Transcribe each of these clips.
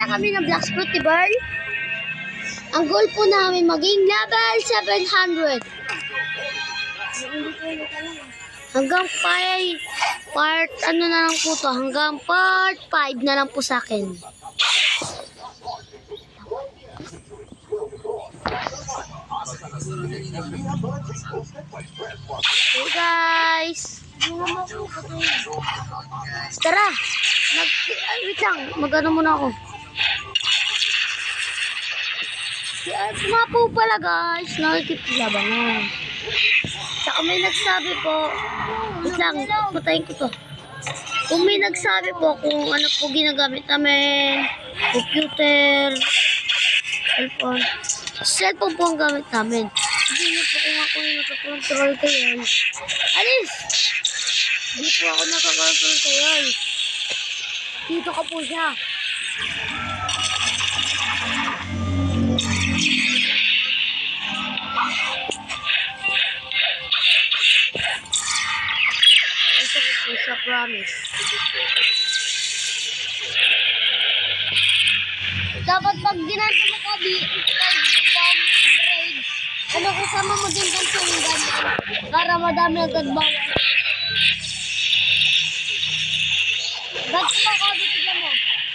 Kami ng Black Fruit, Burn. Ang goal po namin maging level 700. Hanggang part ano na lang po to, hanggang part 5 na lang po sa akin. Hey guys! Tara! Wait lang, mag-ano muna ako. Nga po pala guys, nakikipaglabangan. Tsaka may nagsabi po, wait lang, patayin ko to. Kung may nagsabi po kung ano po ginagamit namin, computer, cellphone po ang gamit namin. Hindi niyo po kung ako yung nakakontrol kayo. Alis! Hindi po ako nakakontrol kayo. Dito ka po siya. Ito po sa promise. Dapat pag ginagawa ko bomb grades, ano kasama mo din kung yung ganyan para madami nagagbawa. Ba't mo ko dito mo?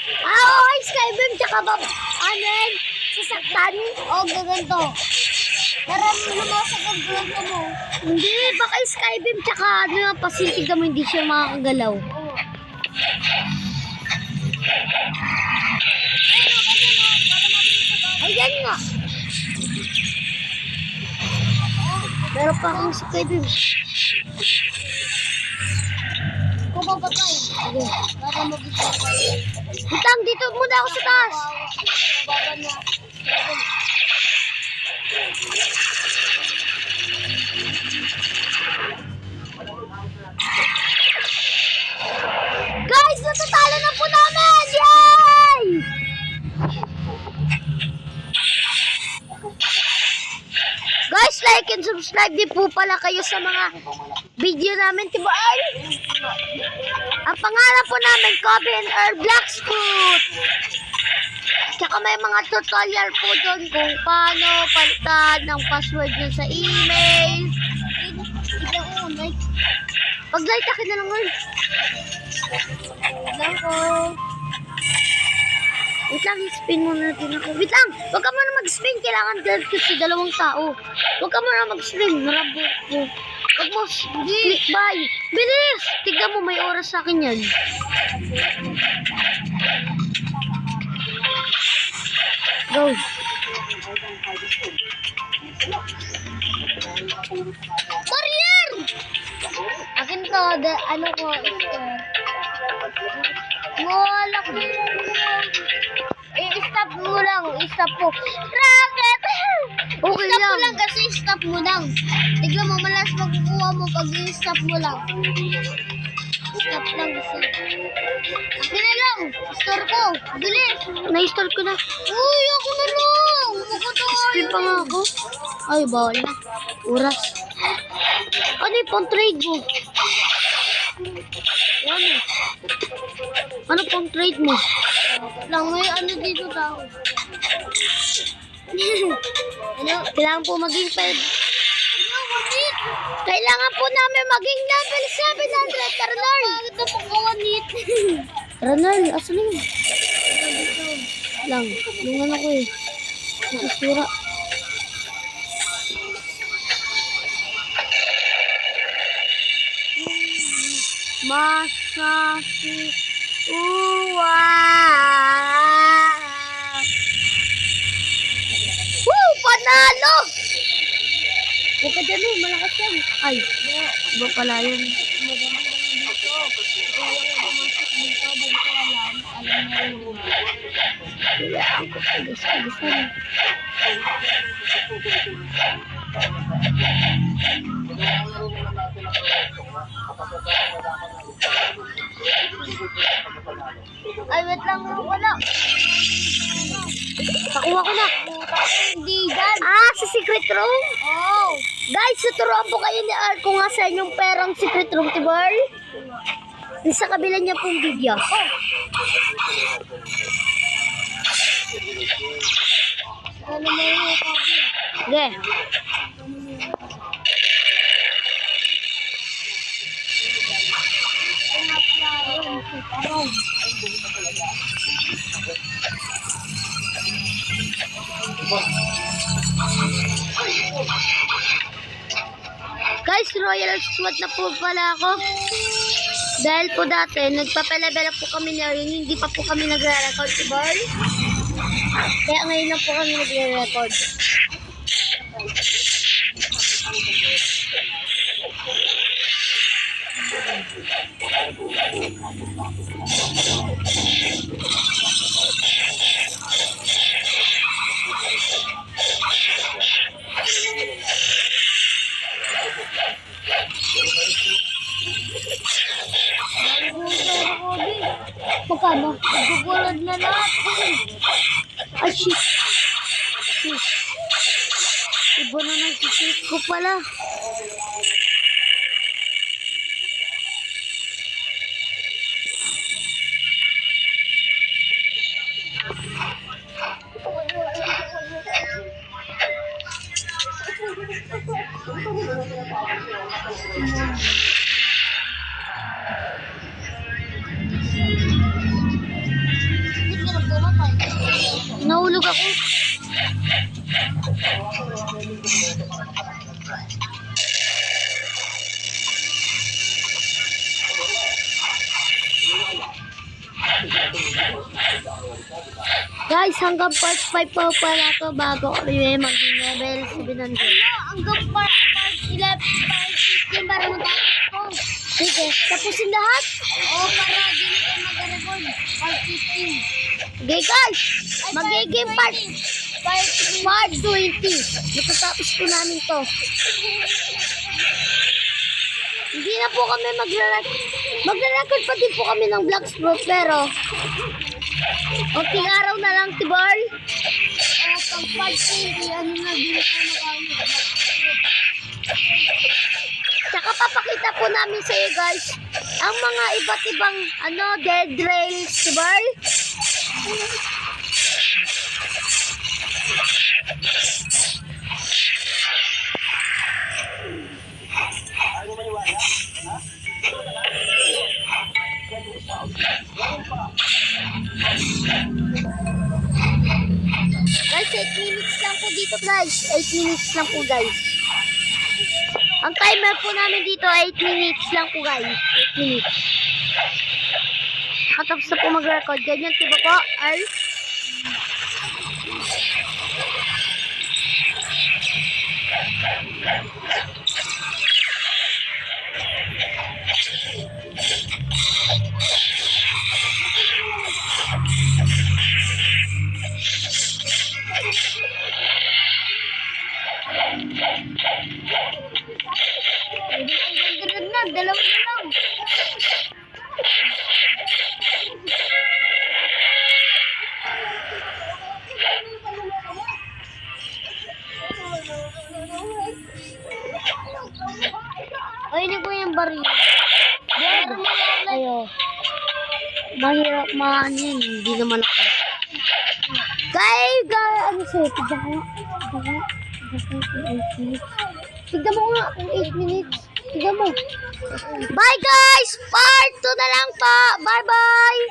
Okay, Skybeam tsaka amen, sasaktan o gaganto. Para lumasag ang ganto mo. Hindi, baka Skybeam tsaka ano yung pasintig mo hindi siya makakagalaw. Ayan nga. Meron pa akong Skybeam. Kumapatay. Sige. Para mabigay. Hintang, dito muna ako sa taas. Baba na. Guys, natatalo na po namin! Yay! Guys, like and subscribe din po pala kayo sa mga video namin, diba? Ang pangalan po namin, Kobe and Earl Black Fruit. Tsaka may mga tutorial po doon kung paano palitan ng password nyo sa email. Pag-like akin na lang ngayon. Wait lang, spin muna natin ako. Wait lang, huwag ka muna mag-spin. Kailangan kasi dalawang tao. Huwag ka muna mag-spin. Marabot mo. Huwag mo, click buy. Bilis! Tignan mo, may oras sa akin yan. Go. Courier! Akin to, ano ko, wala ko. I-stop mo lang, i-stop po. Rocket! Okay stop lang. Mo lang kasi stop mo lang. Tignan mo, malas makukuha mo pag i-stop mo lang. Stop lang kasi. Akin na lang, store ko. Bilis. Na-store ko na. Uy, ako na lang. Spin pa nga ako. Ay, bawal na. Oras. Ano yung pang trade mo? Ano? Ano pang trade mo? Lang, may ano dito tao. Ano? Kailangan po maging kailangan po namin maging level 700. Taranal! Bakit na po kawanit? Taranal, asan yun? Lang, lungan ako eh. Nakasura. Masasi Woo! Panalo! Huwag ka dyan eh, malakas yan. Ay, iba pala yun. Kailangan ko pagis-pagisan. Ay, wait lang, wala. Nakuha ko na. Hindi dyan. Ah, sa secret room? Oo. Guys, tuturuan po kayo ni Art kung nga saan yung perang secret room, Tibor. Sa kabila niya pong video. Ano mo yung kabi? Sige. Guys, Royal Squad na po pala ako. Dahil po dati, nagpapalevel up po kami na rin, hindi pa po kami nagre-record, diba? Kaya ngayon lang po kami nagre-record. Magkano? Nagugulod na lahat. Ay, shit. Shit. Iba na nag-shit ko pala. Hindi ka nagpumatay. Nahulog ako. Guys, hanggang part 5 pa pala to bago kami mag-level 700. Hanggang part 11, part 15 para matapos ko. Sige, tapusin lahat. Oo, para di na tayo mag-record. Part 15. Okay guys, magiging part 20. 20. Matatapos po namin to. Hindi na po kami magre-record pa din po kami ng Blacksmith pero konting araw na lang, Tibor. Pag part 20, ano na, di na tayo mag-record. Tsaka papakita po namin sa iyo guys ang mga iba't ibang dead rails, Tibor. Guys, 8 minutes lang po dito guys. 8 minutes lang po guys. Ang timer po namin dito 8 minutes lang po guys. 8 minutes. Katapos na po mag-record. Ganyan diba po? Ay. Ang ganda na, dalawa na lang. Ay, hindi ko yung baril. Ayo. Mahirap yun. Hindi naman ako. Ano sa'yo? Tignan ko nga. Tignan mo nga kung 8 minutes. Tignan mo. Bye guys! Part 2 na lang po. Bye bye!